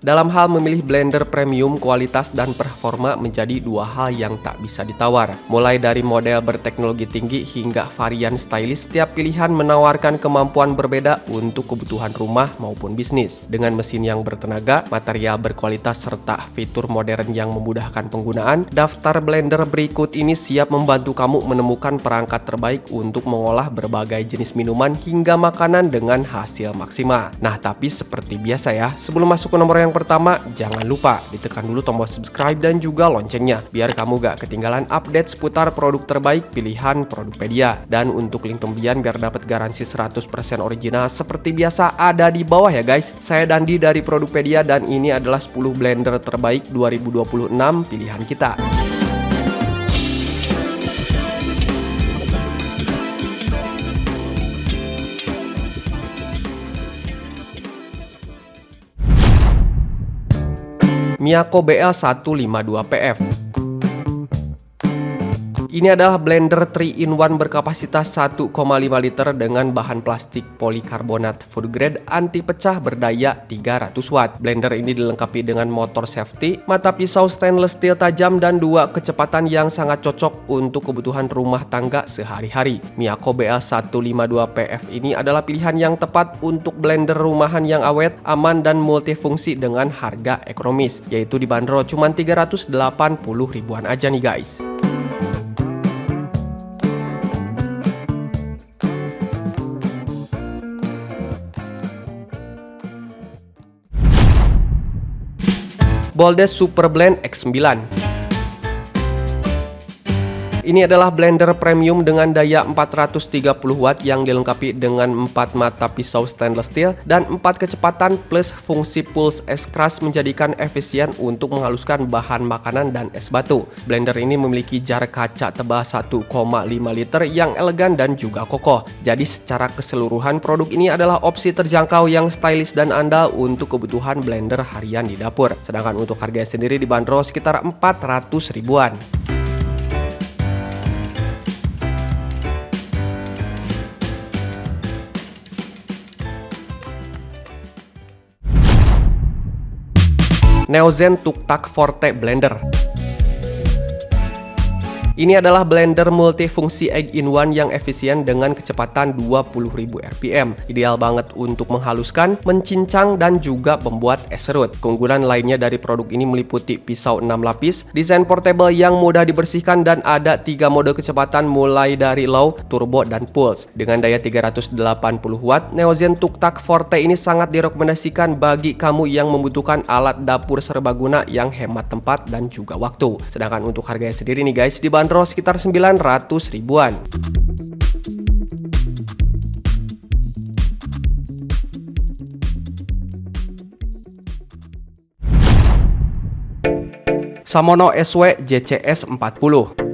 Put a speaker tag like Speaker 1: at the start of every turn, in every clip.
Speaker 1: Dalam hal memilih blender premium, kualitas dan performa menjadi dua hal yang tak bisa ditawar. Mulai dari model berteknologi tinggi hingga varian stylish, setiap pilihan menawarkan kemampuan berbeda untuk kebutuhan rumah maupun bisnis. Dengan mesin yang bertenaga, material berkualitas serta fitur modern yang memudahkan penggunaan, daftar blender berikut ini siap membantu kamu menemukan perangkat terbaik untuk mengolah berbagai jenis minuman hingga makanan dengan hasil maksimal. Nah, tapi seperti biasa ya, sebelum masuk ke nomor yang pertama, jangan lupa ditekan dulu tombol subscribe dan juga loncengnya biar kamu gak ketinggalan update seputar produk terbaik pilihan Produkpedia. Dan untuk link pembelian biar dapat garansi 100% original seperti biasa ada di bawah ya guys. Saya Dandi dari Produkpedia dan ini adalah 10 blender terbaik 2026 pilihan kita. Miyako BL152PF. Ini adalah blender 3-in-1 berkapasitas 1,5 liter dengan bahan plastik polikarbonat food grade anti pecah berdaya 300 watt. Blender ini dilengkapi dengan motor safety, mata pisau stainless steel tajam, dan 2 kecepatan yang sangat cocok untuk kebutuhan rumah tangga sehari-hari. Miyako BL152PF ini adalah pilihan yang tepat untuk blender rumahan yang awet, aman, dan multifungsi dengan harga ekonomis, yaitu dibanderol cuma 380 ribuan aja nih guys. Boldes Super Blend X9. Ini adalah blender premium dengan daya 430 watt yang dilengkapi dengan 4 mata pisau stainless steel dan 4 kecepatan plus fungsi pulse es keras menjadikan efisien untuk menghaluskan bahan makanan dan es batu. Blender ini memiliki jar kaca tebal 1,5 liter yang elegan dan juga kokoh. Jadi secara keseluruhan produk ini adalah opsi terjangkau yang stylish dan andal untuk kebutuhan blender harian di dapur. Sedangkan untuk harganya sendiri dibanderol sekitar 400 ribuan. Neozen Tuktak Forte Blender. Ini adalah blender multifungsi egg-in-1 yang efisien dengan kecepatan 20.000 rpm. Ideal banget untuk menghaluskan, mencincang, dan juga membuat es serut. Keunggulan lainnya dari produk ini meliputi pisau 6 lapis, desain portable yang mudah dibersihkan, dan ada 3 mode kecepatan mulai dari low, turbo, dan pulse. Dengan daya 380 watt, Neozen Tuktak Forte ini sangat direkomendasikan bagi kamu yang membutuhkan alat dapur serbaguna yang hemat tempat dan juga waktu. Sedangkan untuk harganya sendiri nih guys, dibanderol sekitar 900 ribuan. Samono SW JCS 40.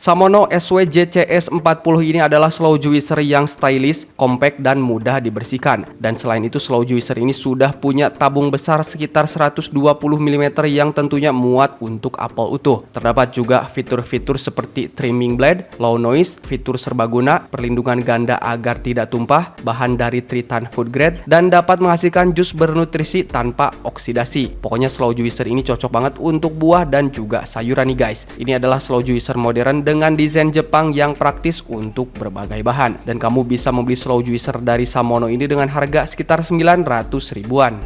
Speaker 1: Samono SW JCS 40 ini adalah slow juicer yang stylish, compact, dan mudah dibersihkan. Dan selain itu, slow juicer ini sudah punya tabung besar sekitar 120 mm yang tentunya muat untuk apel utuh. Terdapat juga fitur-fitur seperti trimming blade, low noise, fitur serbaguna, perlindungan ganda agar tidak tumpah, bahan dari Tritan food grade, dan dapat menghasilkan jus bernutrisi tanpa oksidasi. Pokoknya slow juicer ini cocok banget untuk buah dan juga sayuran nih guys. Ini adalah slow juicer modern dengan desain Jepang yang praktis untuk berbagai bahan. Dan kamu bisa membeli slow juicer dari Samono ini dengan harga sekitar 900 ribuan.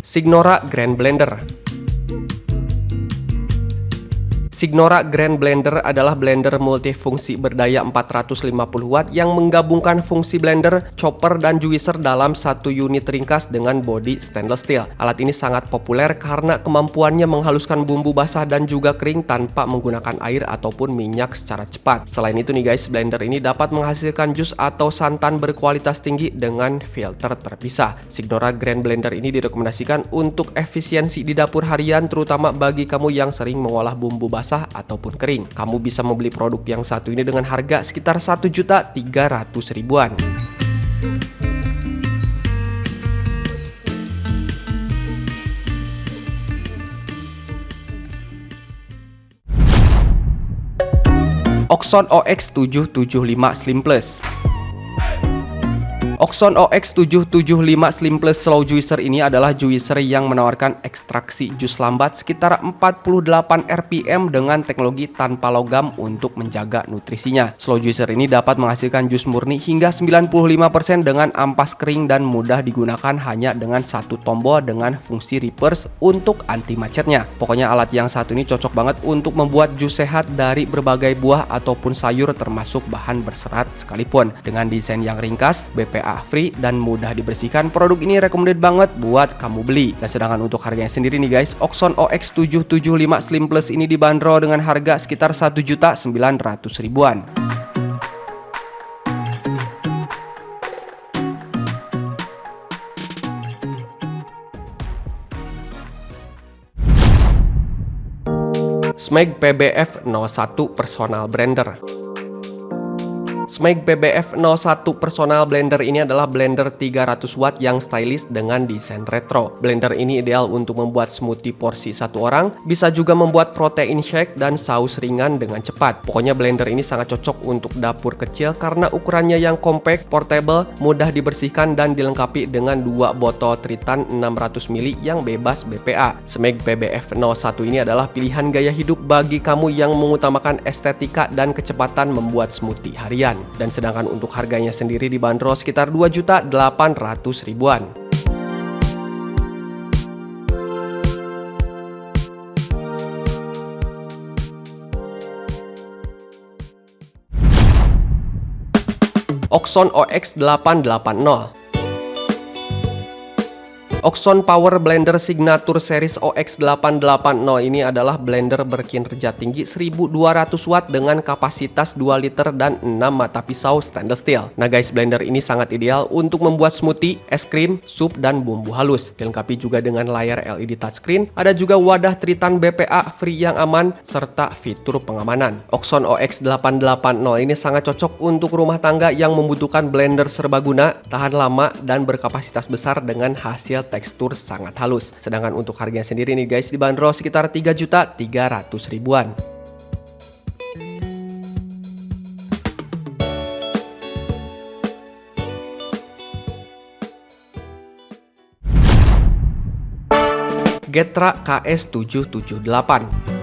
Speaker 1: Signora Grand Blender. Signora Grand Blender adalah blender multifungsi berdaya 450 watt yang menggabungkan fungsi blender, chopper, dan juicer dalam satu unit ringkas dengan bodi stainless steel. Alat ini sangat populer karena kemampuannya menghaluskan bumbu basah dan juga kering tanpa menggunakan air ataupun minyak secara cepat. Selain itu nih guys, blender ini dapat menghasilkan jus atau santan berkualitas tinggi dengan filter terpisah. Signora Grand Blender ini direkomendasikan untuk efisiensi di dapur harian, terutama bagi kamu yang sering mengolah bumbu basah ataupun kering. Kamu bisa membeli produk yang satu ini dengan harga sekitar 1.300.000 ribuan. Oxon OX775 Slim Plus. Oxon OX775 Slim Plus Slow Juicer ini adalah juicer yang menawarkan ekstraksi jus lambat sekitar 48 rpm dengan teknologi tanpa logam untuk menjaga nutrisinya. Slow Juicer ini dapat menghasilkan jus murni hingga 95% dengan ampas kering dan mudah digunakan hanya dengan satu tombol dengan fungsi reverse untuk anti macetnya. Pokoknya alat yang satu ini cocok banget untuk membuat jus sehat dari berbagai buah ataupun sayur termasuk bahan berserat sekalipun. Dengan desain yang ringkas, BPA free dan mudah dibersihkan, produk ini recommended banget buat kamu beli. Dan sedangkan untuk harganya sendiri nih guys, Oxon OX775 Slim Plus ini dibanderol dengan harga sekitar 1.900.000-an. Smeg PBF 01 Personal Blender. Smeg PBF 01 Personal Blender ini adalah blender 300 watt yang stylish dengan desain retro. Blender ini ideal untuk membuat smoothie porsi satu orang, bisa juga membuat protein shake dan saus ringan dengan cepat. Pokoknya blender ini sangat cocok untuk dapur kecil karena ukurannya yang compact, portable, mudah dibersihkan dan dilengkapi dengan 2 botol Tritan 600 ml yang bebas BPA. Smeg PBF 01 ini adalah pilihan gaya hidup bagi kamu yang mengutamakan estetika dan kecepatan membuat smoothie harian. Dan sedangkan untuk harganya sendiri dibanderol sekitar 2.800.000-an. Oxon OX880. Oxon Power Blender Signature Series OX880 ini adalah blender berkinerja tinggi 1200 watt dengan kapasitas 2 liter dan 6 mata pisau stainless steel. Nah guys, blender ini sangat ideal untuk membuat smoothie, es krim, sup, dan bumbu halus. Dilengkapi juga dengan layar LED touchscreen, ada juga wadah Tritan BPA free yang aman, serta fitur pengamanan. Oxon OX880 ini sangat cocok untuk rumah tangga yang membutuhkan blender serbaguna, tahan lama, dan berkapasitas besar dengan hasil tekstur sangat halus. Sedangkan untuk harganya sendiri nih guys dibanderol sekitar 3.300.000-an. Getra KS778.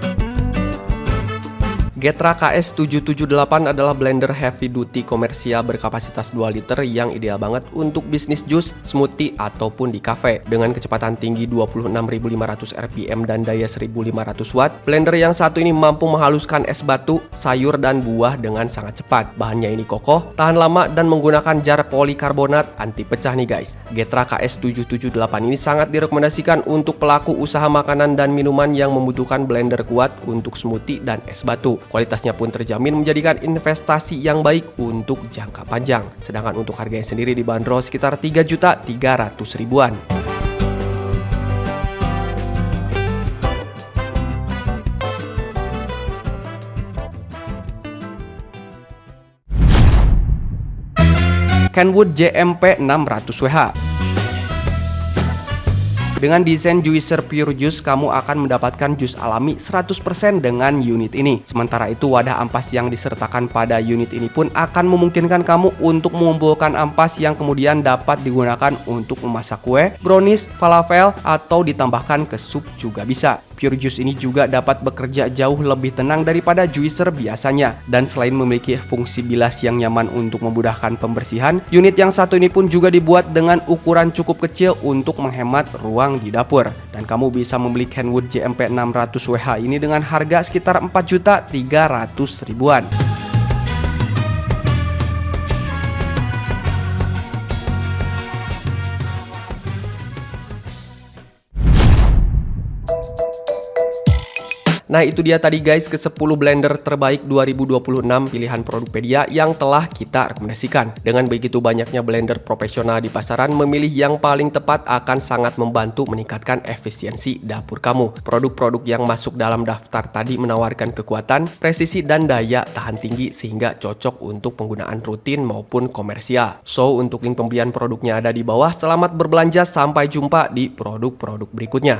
Speaker 1: Getra KS778 adalah blender heavy duty komersial berkapasitas 2 liter yang ideal banget untuk bisnis jus, smoothie, ataupun di cafe. Dengan kecepatan tinggi 26.500 rpm dan daya 1.500 watt, blender yang satu ini mampu menghaluskan es batu, sayur, dan buah dengan sangat cepat. Bahannya ini kokoh, tahan lama, dan menggunakan jar polikarbonat anti pecah nih guys. Getra KS778 ini sangat direkomendasikan untuk pelaku usaha makanan dan minuman yang membutuhkan blender kuat untuk smoothie dan es batu. Kualitasnya pun terjamin menjadikan investasi yang baik untuk jangka panjang. Sedangkan untuk harganya sendiri dibanderol sekitar 3.300.000-an. Kenwood JMP 600WH. Dengan desain juicer pure juice, kamu akan mendapatkan jus alami 100% dengan unit ini. Sementara itu, wadah ampas yang disertakan pada unit ini pun akan memungkinkan kamu untuk mengumpulkan ampas yang kemudian dapat digunakan untuk memasak kue, brownies, falafel, atau ditambahkan ke sup juga bisa. Pure Juice ini juga dapat bekerja jauh lebih tenang daripada juicer biasanya. Dan selain memiliki fungsi bilas yang nyaman untuk memudahkan pembersihan, unit yang satu ini pun juga dibuat dengan ukuran cukup kecil untuk menghemat ruang di dapur. Dan kamu bisa membeli Kenwood JMP 600WH ini dengan harga sekitar 4.300.000-an. Nah itu dia tadi guys ke-10 blender terbaik 2026 pilihan Produkpedia yang telah kita rekomendasikan. Dengan begitu banyaknya blender profesional di pasaran, memilih yang paling tepat akan sangat membantu meningkatkan efisiensi dapur kamu. Produk-produk yang masuk dalam daftar tadi menawarkan kekuatan, presisi, dan daya tahan tinggi sehingga cocok untuk penggunaan rutin maupun komersial. So untuk link pembelian produknya ada di bawah. Selamat berbelanja, sampai jumpa di produk-produk berikutnya.